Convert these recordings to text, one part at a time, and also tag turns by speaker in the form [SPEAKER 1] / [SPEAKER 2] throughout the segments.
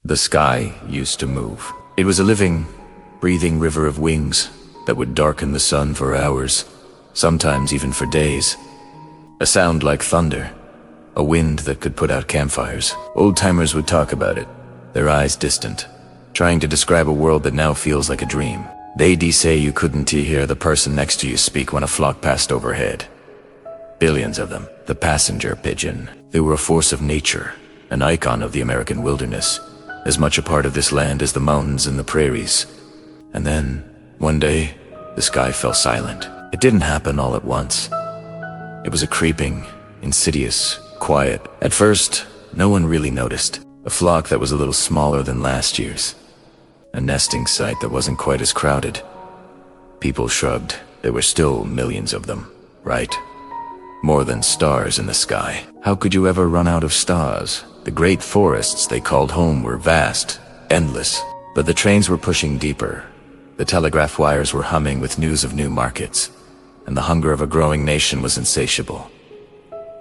[SPEAKER 1] The sky used to move. It was a living, breathing river of wings that would darken the sun for hours, sometimes even for days. A sound like thunder, a wind that could put out campfires. Old-timers would talk about it, their eyes distant, trying to describe a world that now feels like a dream. They'd say you couldn't hear the person next to you speak when a flock passed overhead. Billions of them. The passenger pigeon. They were a force of nature, an icon of the American wilderness, as much a part of this land as the mountains and the prairies. And then, one day, the sky fell silent. It didn't happen all at once. It was a creeping, insidious, quiet. At first, no one really noticed. A flock that was a little smaller than last year's. A nesting site that wasn't quite as crowded. People shrugged. There were still millions of them, right? More than stars in the sky. How could you ever run out of stars? The great forests they called home were vast, endless. But the trains were pushing deeper. The telegraph wires were humming with news of new markets. And the hunger of a growing nation was insatiable.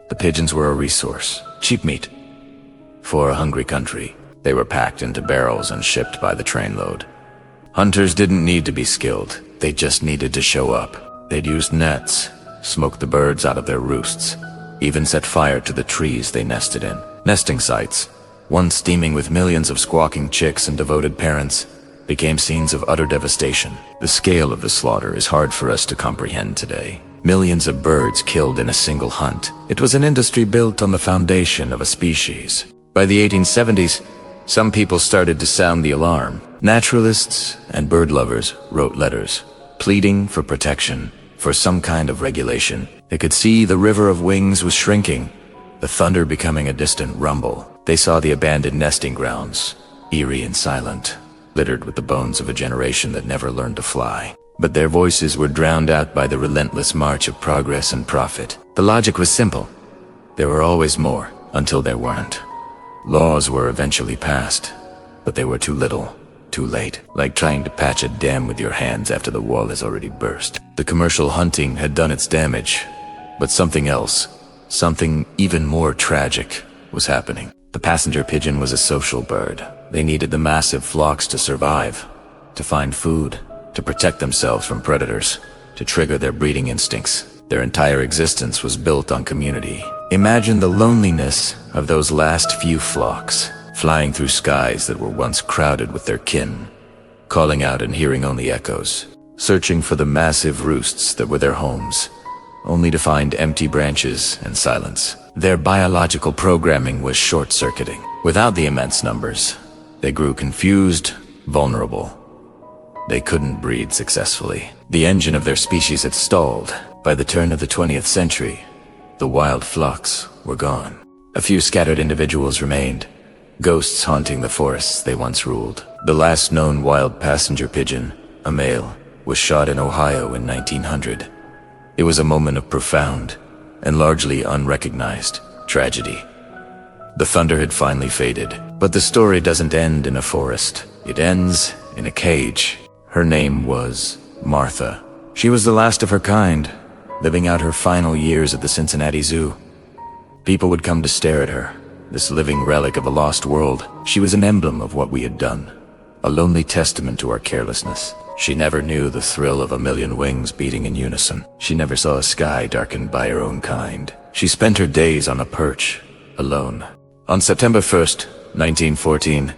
[SPEAKER 1] The pigeons were a resource, cheap meat. For a hungry country, they were packed into barrels and shipped by the trainload. Hunters didn't need to be skilled, they just needed to show up. They'd used nets, smoked the birds out of their roosts, even set fire to the trees they nested in. Nesting sites, once steaming with millions of squawking chicks and devoted parents, became scenes of utter devastation. The scale of the slaughter is hard for us to comprehend today. Millions of birds killed in a single hunt. It was an industry built on the foundation of a species. By the 1870s, some people started to sound the alarm. Naturalists and bird lovers wrote letters, pleading for protection, for some kind of regulation. They could see the river of wings was shrinking, the thunder becoming a distant rumble. They saw the abandoned nesting grounds, eerie and silent, littered with the bones of a generation that never learned to fly. But their voices were drowned out by the relentless march of progress and profit. The logic was simple. There were always more, until there weren't. Laws were eventually passed, but they were too little, too late. Like trying to patch a dam with your hands after the wall has already burst. The commercial hunting had done its damage, but something else, something even more tragic, was happening. The passenger pigeon was a social bird. They needed the massive flocks to survive, to find food, to protect themselves from predators, to trigger their breeding instincts. Their entire existence was built on community. Imagine the loneliness of those last few flocks, flying through skies that were once crowded with their kin, calling out and hearing only echoes, searching for the massive roosts that were their homes, only to find empty branches and silence. Their biological programming was short-circuiting. Without the immense numbers, they grew confused, vulnerable. They couldn't breed successfully. The engine of their species had stalled. By the turn of the 20th century, the wild flocks were gone. A few scattered individuals remained, ghosts haunting the forests they once ruled. The last known wild passenger pigeon, a male, was shot in Ohio in 1900. It was a moment of profound and largely unrecognized tragedy. The thunder had finally faded, but the story doesn't end in a forest. It ends in a cage. Her name was Martha. She was the last of her kind, living out her final years at the Cincinnati Zoo. People would come to stare at her, this living relic of a lost world. She was an emblem of what we had done, a lonely testament to our carelessness. She never knew the thrill of a million wings beating in unison. She never saw a sky darkened by her own kind. She spent her days on a perch, alone. On September 1st, 1914,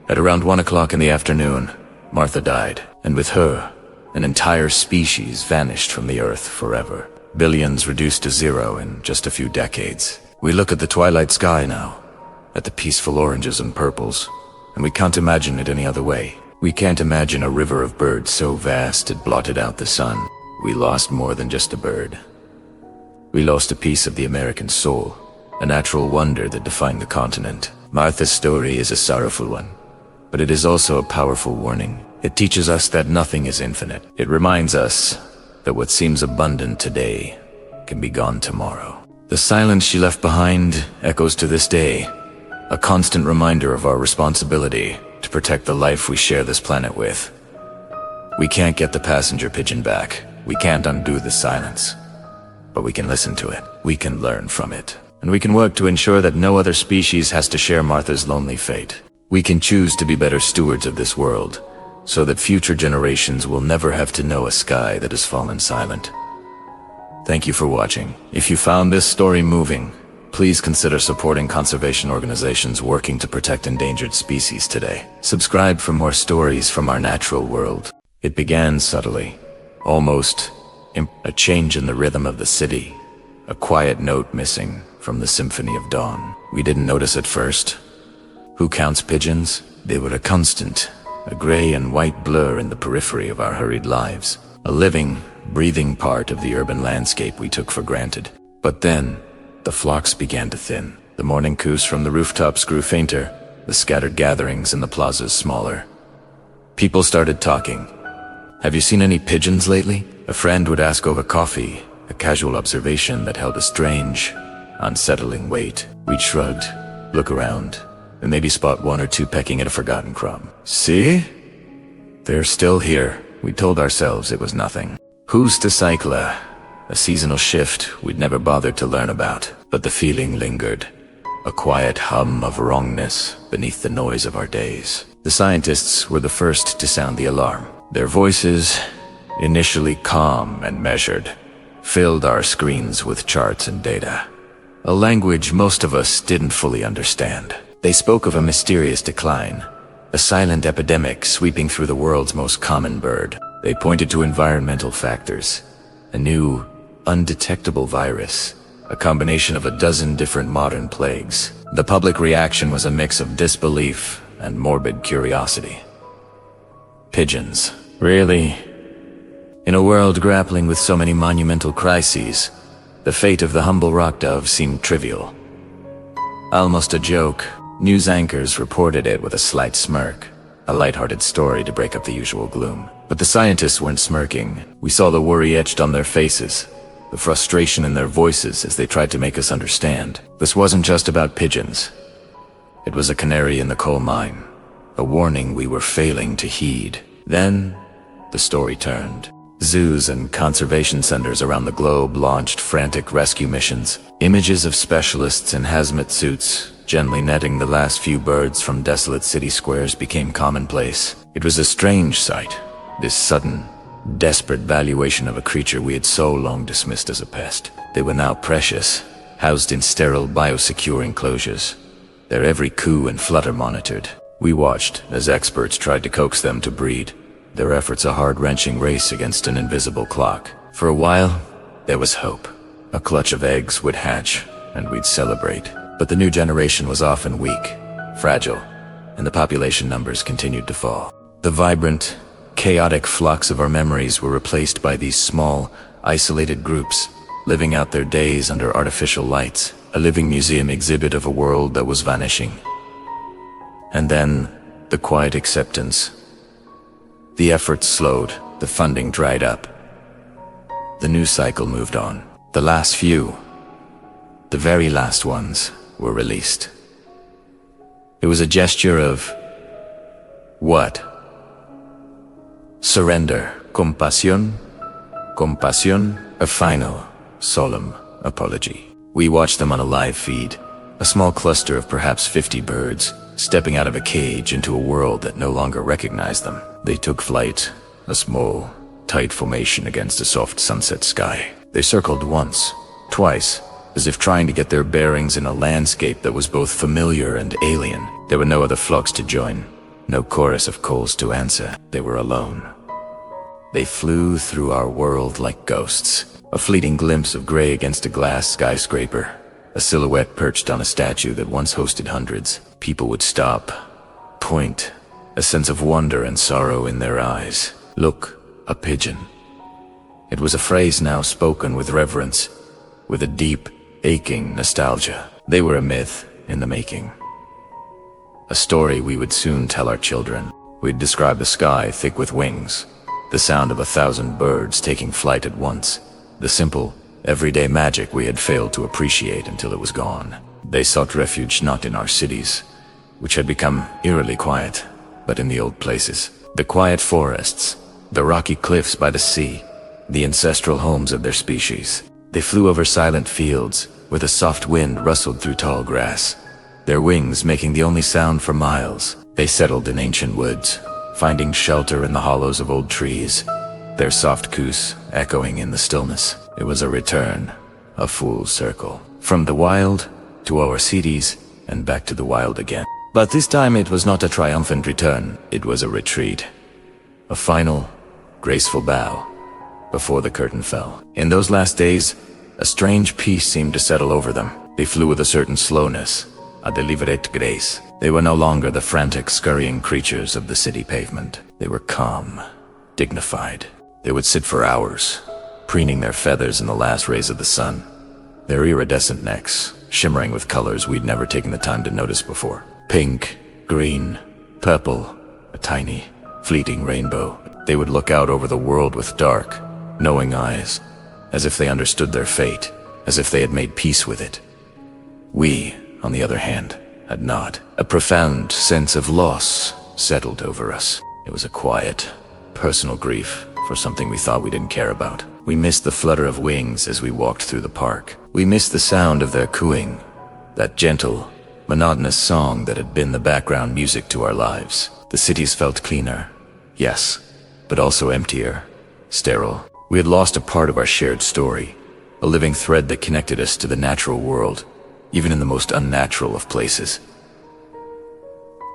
[SPEAKER 1] at around 1 o'clock in the afternoon, Martha died, and with her, an entire species vanished from the earth forever. Billions reduced to zero in just a few decades. We look at the twilight sky now, at the peaceful oranges and purples, and we can't imagine it any other way. We can't imagine a river of birds so vast it blotted out the sun. We lost more than just a bird. We lost a piece of the American soul, a natural wonder that defined the continent. Martha's story is a sorrowful one, but it is also a powerful warning. It teaches us that nothing is infinite. It reminds us that what seems abundant today can be gone tomorrow. The silence she left behind echoes to this day, a constant reminder of our responsibility to protect the life we share this planet with. We can't get the passenger pigeon back. We can't undo the silence. But we can listen to it. We can learn from it. And we can work to ensure that no other species has to share Martha's lonely fate. We can choose to be better stewards of this world, so that future generations will never have to know a sky that has fallen silent. Thank you for watching. If you found this story moving, please consider supporting conservation organizations working to protect endangered species today. Subscribe for more stories from our natural world. It began subtly, almost a change in the rhythm of the city, a quiet note missing from the symphony of dawn. We didn't notice at first. Who counts pigeons? They were a constant, a gray and white blur in the periphery of our hurried lives, a living, breathing part of the urban landscape we took for granted. But then, the flocks began to thin. The morning coos from the rooftops grew fainter, the scattered gatherings in the plazas smaller. People started talking. Have you seen any pigeons lately? A friend would ask over coffee, a casual observation that held a strange, unsettling weight. We'd shrugged, look around, and maybe spot one or two pecking at a forgotten crumb. See? They're still here. We told ourselves it was nothing. Who's to cycle a seasonal shift we'd never bothered to learn about, but the feeling lingered. A quiet hum of wrongness beneath the noise of our days. The scientists were the first to sound the alarm. Their voices, initially calm and measured, filled our screens with charts and data. A language most of us didn't fully understand. They spoke of a mysterious decline, a silent epidemic sweeping through the world's most common bird. They pointed to environmental factors, a new, undetectable virus, a combination of a dozen different modern plagues. The public reaction was a mix of disbelief and morbid curiosity. Pigeons. Really? In a world grappling with so many monumental crises, the fate of the humble rock dove seemed trivial. Almost a joke, news anchors reported it with a slight smirk, a lighthearted story to break up the usual gloom. But the scientists weren't smirking. We saw the worry etched on their faces, the frustration in their voices as they tried to make us understand. This wasn't just about pigeons. It was a canary in the coal mine, a warning we were failing to heed. Then, the story turned. Zoos and conservation centers around the globe launched frantic rescue missions. Images of specialists in hazmat suits, gently netting the last few birds from desolate city squares, became commonplace. It was a strange sight, this sudden, desperate valuation of a creature we had so long dismissed as a pest. They were now precious, housed in sterile, biosecure enclosures, their every coo and flutter monitored. We watched as experts tried to coax them to breed, their efforts a heart-wrenching race against an invisible clock. For a while, there was hope. A clutch of eggs would hatch, and we'd celebrate. But the new generation was often weak, fragile, and the population numbers continued to fall. The vibrant, chaotic flocks of our memories were replaced by these small, isolated groups, living out their days under artificial lights, a living museum exhibit of a world that was vanishing. And then, the quiet acceptance. The efforts slowed, the funding dried up. The news cycle moved on. The last few, the very last ones, were released. It was a gesture of what? Surrender, compasión, a final, solemn apology. We watched them on a live feed, a small cluster of perhaps 50 birds, stepping out of a cage into a world that no longer recognized them. They took flight, a small, tight formation against a soft sunset sky. They circled once, twice, as if trying to get their bearings in a landscape that was both familiar and alien. There were no other flocks to join, no chorus of calls to answer. They were alone. They flew through our world like ghosts, a fleeting glimpse of gray against a glass skyscraper, a silhouette perched on a statue that once hosted hundreds. People would stop, point, a sense of wonder and sorrow in their eyes. Look, a pigeon. It was a phrase now spoken with reverence, with a deep, aching nostalgia. They were a myth in the making. A story we would soon tell our children. We'd describe the sky thick with wings, the sound of 1,000 birds taking flight at once, the simple, everyday magic we had failed to appreciate until it was gone. They sought refuge not in our cities, which had become eerily quiet, but in the old places. The quiet forests, the rocky cliffs by the sea, the ancestral homes of their species. They flew over silent fields, where the soft wind rustled through tall grass, their wings making the only sound for miles. They settled in ancient woods, finding shelter in the hollows of old trees, their soft coos echoing in the stillness. It was a return, a full circle. From the wild to our cities and back to the wild again. But this time it was not a triumphant return, it was a retreat. A final, graceful bow before the curtain fell. In those last days, a strange peace seemed to settle over them. They flew with a certain slowness, a deliberate grace. They were no longer the frantic, scurrying creatures of the city pavement. They were calm, dignified. They would sit for hours, preening their feathers in the last rays of the sun, their iridescent necks shimmering with colors we'd never taken the time to notice before. Pink, green, purple, a tiny, fleeting rainbow. They would look out over the world with dark, knowing eyes, as if they understood their fate, as if they had made peace with it. We, on the other hand, had not. A profound sense of loss settled over us. It was a quiet, personal grief for something we thought we didn't care about. We missed the flutter of wings as we walked through the park. We missed the sound of their cooing, that gentle, monotonous song that had been the background music to our lives. The cities felt cleaner, yes, but also emptier, sterile. We had lost a part of our shared story, a living thread that connected us to the natural world, even in the most unnatural of places.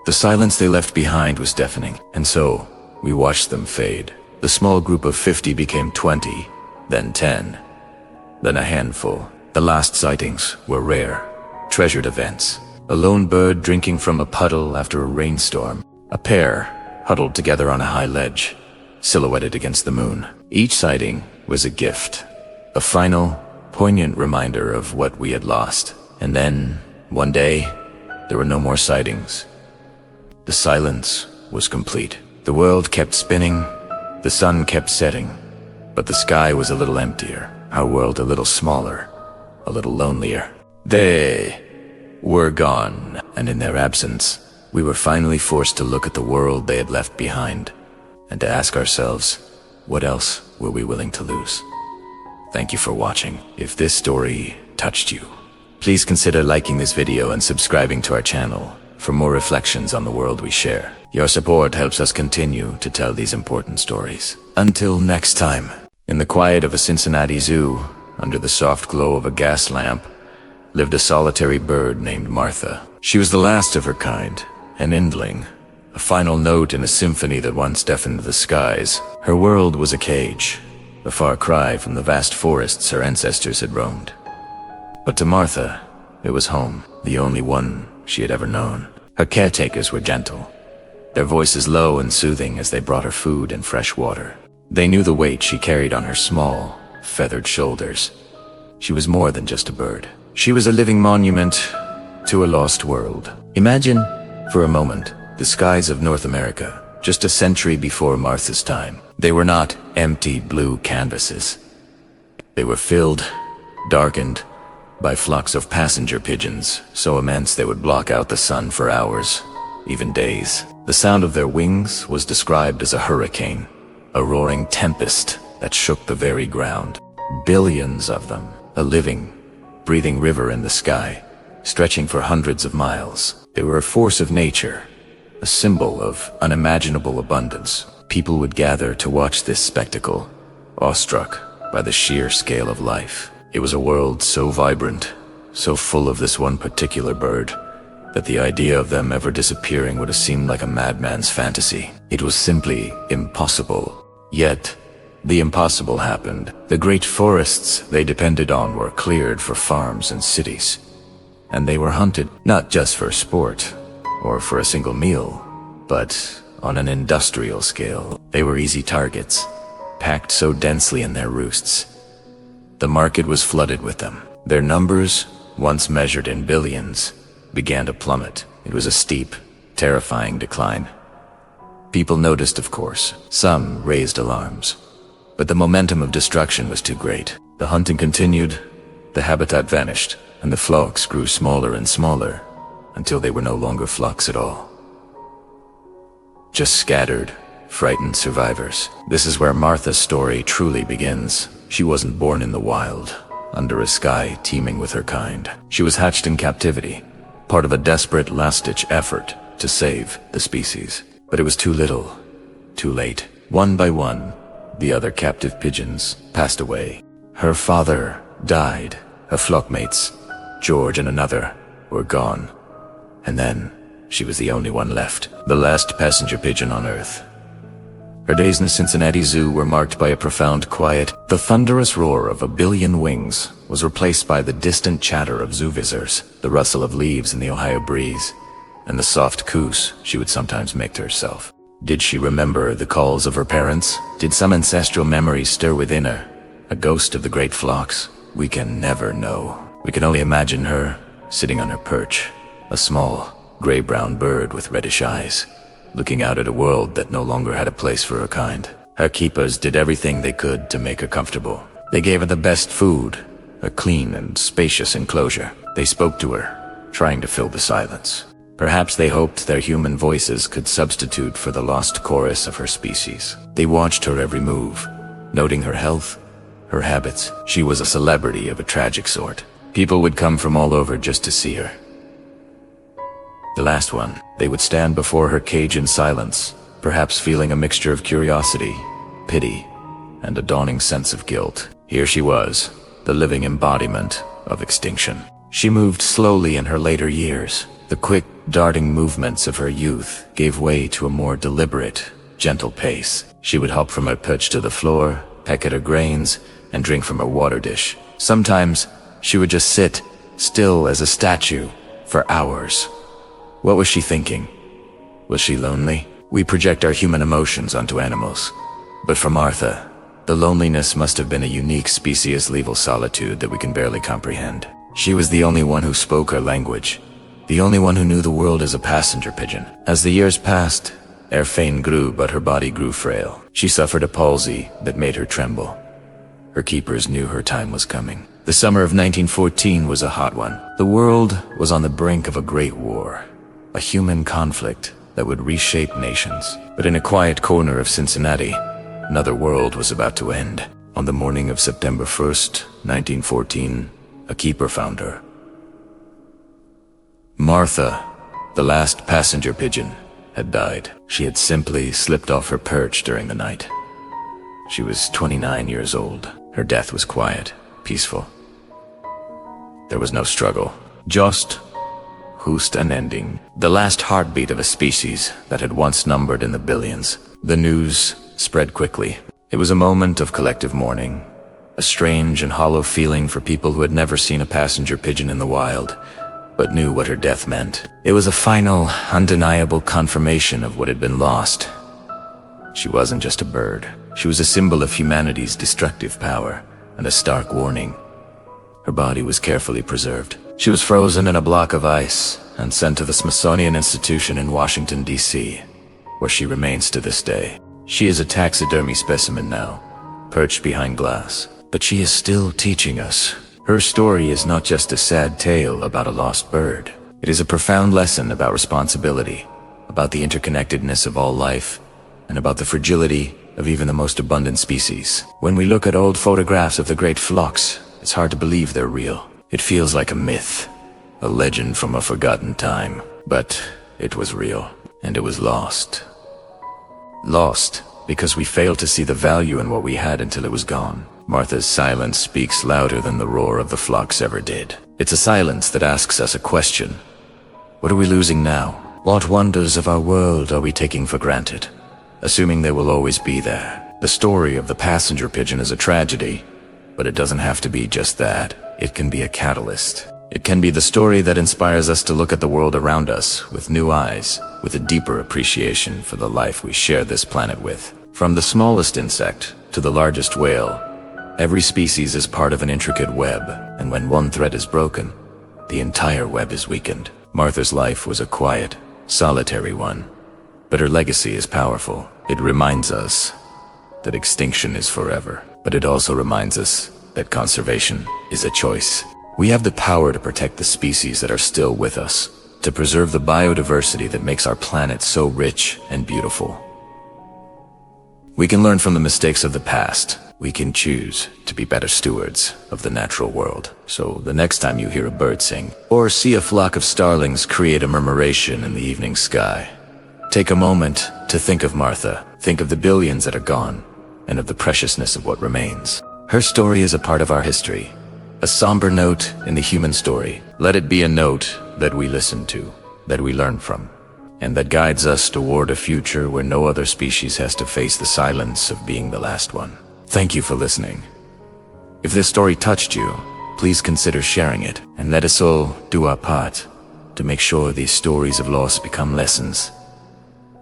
[SPEAKER 1] The silence they left behind was deafening, and so we watched them fade. The small group of 50 became 20, then 10, then a handful. The last sightings were rare, treasured events. A lone bird drinking from a puddle after a rainstorm. A pair huddled together on a high ledge, silhouetted against the moon. Each sighting was a gift, a final, poignant reminder of what we had lost. And then, one day, there were no more sightings. The silence was complete. The world kept spinning, the sun kept setting, but the sky was a little emptier, our world a little smaller, a little lonelier. They were gone, and in their absence, we were finally forced to look at the world they had left behind, and to ask ourselves, what else were we willing to lose? Thank you for watching. If this story touched you, please consider liking this video and subscribing to our channel for more reflections on the world we share. Your support helps us continue to tell these important stories. Until next time, in the quiet of a Cincinnati zoo, under the soft glow of a gas lamp, lived a solitary bird named Martha. She was the last of her kind, an endling, a final note in a symphony that once deafened the skies. Her world was a cage, a far cry from the vast forests her ancestors had roamed. But to Martha, it was home, the only one she had ever known. Her caretakers were gentle, their voices low and soothing as they brought her food and fresh water. They knew the weight she carried on her small, feathered shoulders. She was more than just a bird. She was a living monument to a lost world. Imagine, for a moment, the skies of North America, just a century before Martha's time. They were not empty blue canvases. They were filled, darkened, by flocks of passenger pigeons, so immense they would block out the sun for hours, even days. The sound of their wings was described as a hurricane, a roaring tempest that shook the very ground. Billions of them, a living, breathing river in the sky, stretching for hundreds of miles. They were a force of nature, a symbol of unimaginable abundance. People would gather to watch this spectacle, awestruck by the sheer scale of life. It was a world so vibrant, so full of this one particular bird, that the idea of them ever disappearing would have seemed like a madman's fantasy. It was simply impossible. Yet, the impossible happened. The great forests they depended on were cleared for farms and cities, and they were hunted not just for sport or for a single meal, but on an industrial scale. They were easy targets, packed so densely in their roosts. The market was flooded with them. Their numbers, once measured in billions, began to plummet. It was a steep, terrifying decline. People noticed, of course. Some raised alarms. But the momentum of destruction was too great. The hunting continued, the habitat vanished, and the flocks grew smaller and smaller, until they were no longer flocks at all. Just scattered, frightened survivors. This is where Martha's story truly begins. She wasn't born in the wild, under a sky teeming with her kind. She was hatched in captivity, part of a desperate last-ditch effort to save the species. But it was too little, too late. One by one, the other captive pigeons passed away. Her father died. Her flockmates, George and another, were gone. And then, she was the only one left, the last passenger pigeon on Earth. Her days in the Cincinnati Zoo were marked by a profound quiet. The thunderous roar of a billion wings was replaced by the distant chatter of zoo visitors, the rustle of leaves in the Ohio breeze, and the soft coos she would sometimes make to herself. Did she remember the calls of her parents? Did some ancestral memory stir within her, a ghost of the great flocks? We can never know. We can only imagine her sitting on her perch, a small, gray-brown bird with reddish eyes, looking out at a world that no longer had a place for her kind. Her keepers did everything they could to make her comfortable. They gave her the best food, a clean and spacious enclosure. They spoke to her, trying to fill the silence. Perhaps they hoped their human voices could substitute for the lost chorus of her species. They watched her every move, noting her health, her habits. She was a celebrity of a tragic sort. People would come from all over just to see her. The last one, they would stand before her cage in silence, perhaps feeling a mixture of curiosity, pity, and a dawning sense of guilt. Here she was, the living embodiment of extinction. She moved slowly in her later years. The quick, darting movements of her youth gave way to a more deliberate, gentle pace. She would hop from her perch to the floor, peck at her grains, and drink from her water dish. Sometimes, she would just sit, still as a statue, for hours. What was she thinking? Was she lonely? We project our human emotions onto animals. But for Martha, the loneliness must have been a unique species-level solitude that we can barely comprehend. She was the only one who spoke her language, the only one who knew the world as a passenger pigeon. As the years passed, her fame grew, but her body grew frail. She suffered a palsy that made her tremble. Her keepers knew her time was coming. The summer of 1914 was a hot one. The world was on the brink of a great war, a human conflict that would reshape nations. But in a quiet corner of Cincinnati, another world was about to end. On the morning of September 1st, 1914, a keeper found her. Martha, the last passenger pigeon, had died. She had simply slipped off her perch during the night. She was 29 years old. Her death was quiet, peaceful. There was no struggle, just an ending. The last heartbeat of a species that had once numbered in the billions. The news spread quickly. It was a moment of collective mourning, a strange and hollow feeling for people who had never seen a passenger pigeon in the wild, but knew what her death meant. It was a final, undeniable confirmation of what had been lost. She wasn't just a bird. She was a symbol of humanity's destructive power, and a stark warning. Her body was carefully preserved. She was frozen in a block of ice and sent to the Smithsonian Institution in Washington, D.C., where she remains to this day. She is a taxidermy specimen now, perched behind glass. But she is still teaching us. Her story is not just a sad tale about a lost bird. It is a profound lesson about responsibility, about the interconnectedness of all life, and about the fragility of even the most abundant species. When we look at old photographs of the great flocks, it's hard to believe they're real. It feels like a myth, a legend from a forgotten time. But it was real, and it was lost. Lost because we failed to see the value in what we had until it was gone. Martha's silence speaks louder than the roar of the flocks ever did. It's a silence that asks us a question. What are we losing now? What wonders of our world are we taking for granted, assuming they will always be there? The story of the passenger pigeon is a tragedy, but it doesn't have to be just that. It can be a catalyst. It can be the story that inspires us to look at the world around us with new eyes, with a deeper appreciation for the life we share this planet with. From the smallest insect to the largest whale, every species is part of an intricate web, and when one thread is broken, the entire web is weakened. Martha's life was a quiet, solitary one, but her legacy is powerful. It reminds us that extinction is forever, but it also reminds us that conservation is a choice. We have the power to protect the species that are still with us, to preserve the biodiversity that makes our planet so rich and beautiful. We can learn from the mistakes of the past. We can choose to be better stewards of the natural world. So the next time you hear a bird sing, or see a flock of starlings create a murmuration in the evening sky, take a moment to think of Martha, think of the billions that are gone, and of the preciousness of what remains. Her story is a part of our history, a somber note in the human story. Let it be a note that we listen to, that we learn from, and that guides us toward a future where no other species has to face the silence of being the last one. Thank you for listening. If this story touched you, please consider sharing it, and let us all do our part to make sure these stories of loss become lessons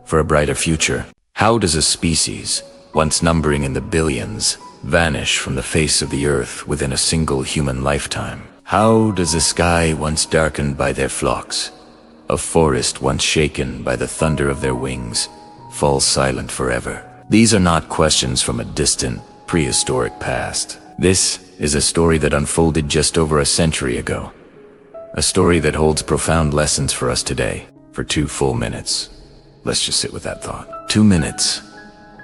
[SPEAKER 1] for a brighter future. How does a species, once numbering in the billions, vanish from the face of the earth within a single human lifetime? How does a sky once darkened by their flocks, a forest once shaken by the thunder of their wings, fall silent forever? These are not questions from a distant, prehistoric past. This is a story that unfolded just over a century ago. A story that holds profound lessons for us today. For 2 full minutes. Let's just sit with that thought. 2 minutes.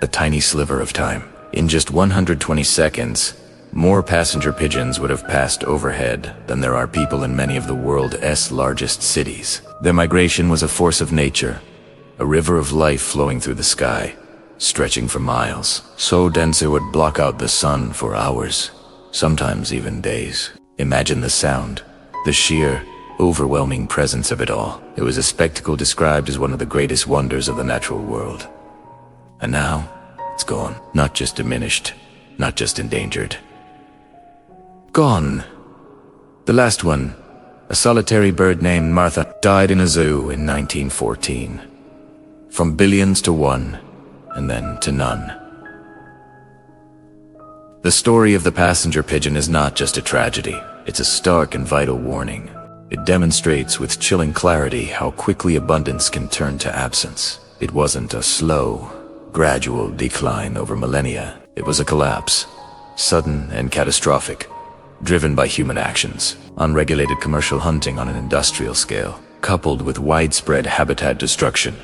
[SPEAKER 1] A tiny sliver of time. In just 120 seconds, more passenger pigeons would have passed overhead than there are people in many of the world's largest cities. Their migration was a force of nature, a river of life flowing through the sky, stretching for miles, so dense it would block out the sun for hours, sometimes even days. Imagine the sound, the sheer, overwhelming presence of it all. It was a spectacle described as one of the greatest wonders of the natural world. And now, it's gone. Not just diminished, not just endangered. Gone. The last one, a solitary bird named Martha, died in a zoo in 1914. From billions to one, and then to none. The story of the passenger pigeon is not just a tragedy, it's a stark and vital warning. It demonstrates with chilling clarity how quickly abundance can turn to absence. It wasn't a slow, gradual decline over millennia. It was a collapse, sudden and catastrophic, driven by human actions. Unregulated commercial hunting on an industrial scale, coupled with widespread habitat destruction,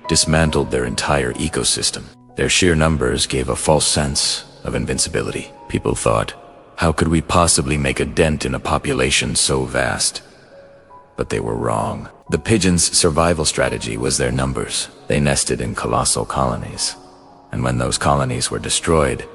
[SPEAKER 1] dismantled their entire ecosystem. Their sheer numbers gave a false sense of invincibility. People thought, how could we possibly make a dent in a population so vast? But they were wrong. The pigeons' survival strategy was their numbers. They nested in colossal colonies. And when those colonies were destroyed,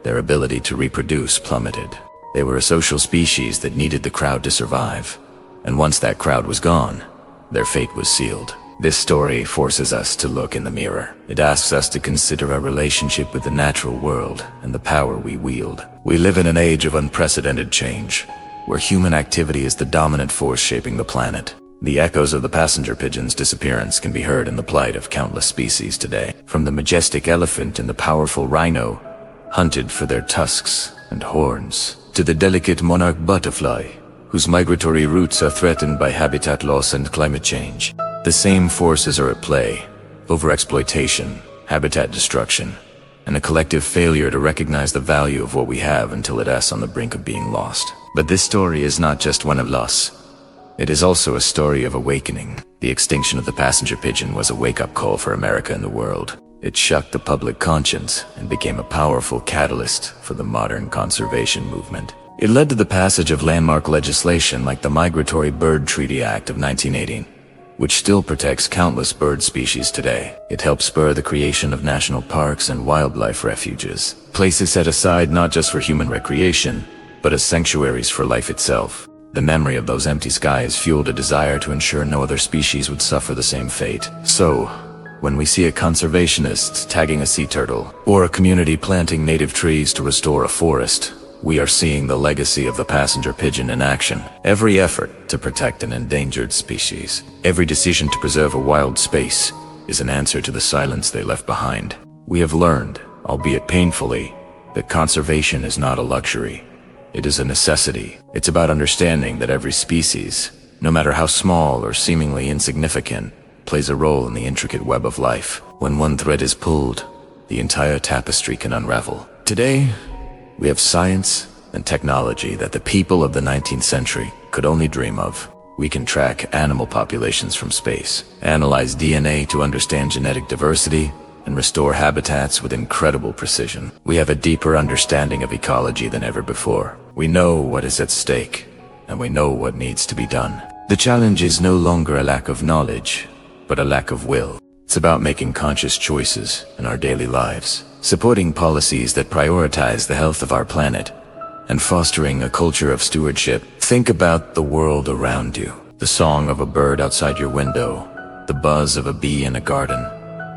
[SPEAKER 1] their ability to reproduce plummeted. They were a social species that needed the crowd to survive. And once that crowd was gone, their fate was sealed. This story forces us to look in the mirror. It asks us to consider our relationship with the natural world and the power we wield. We live in an age of unprecedented change, where human activity is the dominant force shaping the planet. The echoes of the passenger pigeon's disappearance can be heard in the plight of countless species today. From the majestic elephant and the powerful rhino, hunted for their tusks and horns, to the delicate monarch butterfly, whose migratory routes are threatened by habitat loss and climate change. The same forces are at play: overexploitation, habitat destruction, and a collective failure to recognize the value of what we have until it is on the brink of being lost. But this story is not just one of loss. It is also a story of awakening. The extinction of the passenger pigeon was a wake-up call for America and the world. It shook the public conscience and became a powerful catalyst for the modern conservation movement. It led to the passage of landmark legislation like the Migratory Bird Treaty Act of 1918, which still protects countless bird species today. It helped spur the creation of national parks and wildlife refuges, places set aside not just for human recreation, but as sanctuaries for life itself. The memory of those empty skies fueled a desire to ensure no other species would suffer the same fate. So, when we see a conservationist tagging a sea turtle, or a community planting native trees to restore a forest, we are seeing the legacy of the passenger pigeon in action. Every effort to protect an endangered species, every decision to preserve a wild space, is an answer to the silence they left behind. We have learned, albeit painfully, that conservation is not a luxury. It is a necessity. It's about understanding that every species, no matter how small or seemingly insignificant, plays a role in the intricate web of life. When one thread is pulled, the entire tapestry can unravel. Today, we have science and technology that the people of the 19th century could only dream of. We can track animal populations from space, analyze DNA to understand genetic diversity, and restore habitats with incredible precision. We have a deeper understanding of ecology than ever before. We know what is at stake, and we know what needs to be done. The challenge is no longer a lack of knowledge, but a lack of will. It's about making conscious choices in our daily lives, supporting policies that prioritize the health of our planet, and fostering a culture of stewardship. Think about the world around you. The song of a bird outside your window, the buzz of a bee in a garden,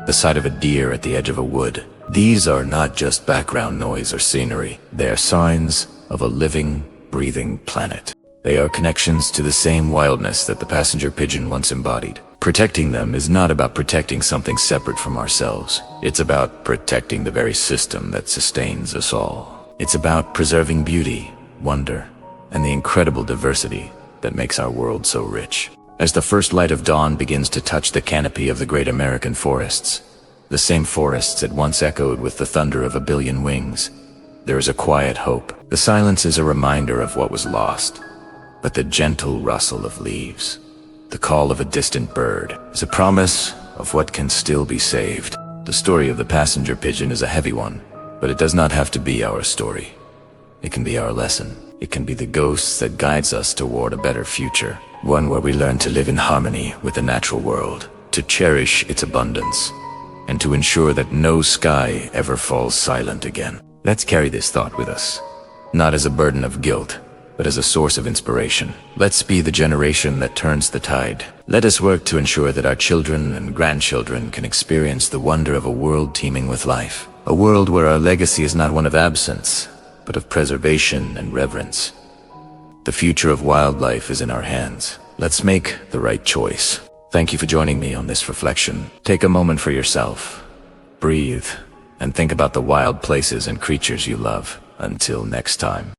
[SPEAKER 1] the sight of a deer at the edge of a wood. These are not just background noise or scenery. They are signs of a living, breathing planet. They are connections to the same wildness that the passenger pigeon once embodied. Protecting them is not about protecting something separate from ourselves. It's about protecting the very system that sustains us all. It's about preserving beauty, wonder, and the incredible diversity that makes our world so rich. As the first light of dawn begins to touch the canopy of the great American forests, the same forests that once echoed with the thunder of a billion wings, there is a quiet hope. The silence is a reminder of what was lost, but the gentle rustle of leaves, the call of a distant bird, is a promise of what can still be saved. The story of the passenger pigeon is a heavy one, but it does not have to be our story. It can be our lesson. It can be the ghost that guides us toward a better future, one where we learn to live in harmony with the natural world, to cherish its abundance, and to ensure that no sky ever falls silent again. Let's carry this thought with us, not as a burden of guilt, but as a source of inspiration. Let's be the generation that turns the tide. Let us work to ensure that our children and grandchildren can experience the wonder of a world teeming with life. A world where our legacy is not one of absence, but of preservation and reverence. The future of wildlife is in our hands. Let's make the right choice. Thank you for joining me on this reflection. Take a moment for yourself, breathe, and think about the wild places and creatures you love. Until next time.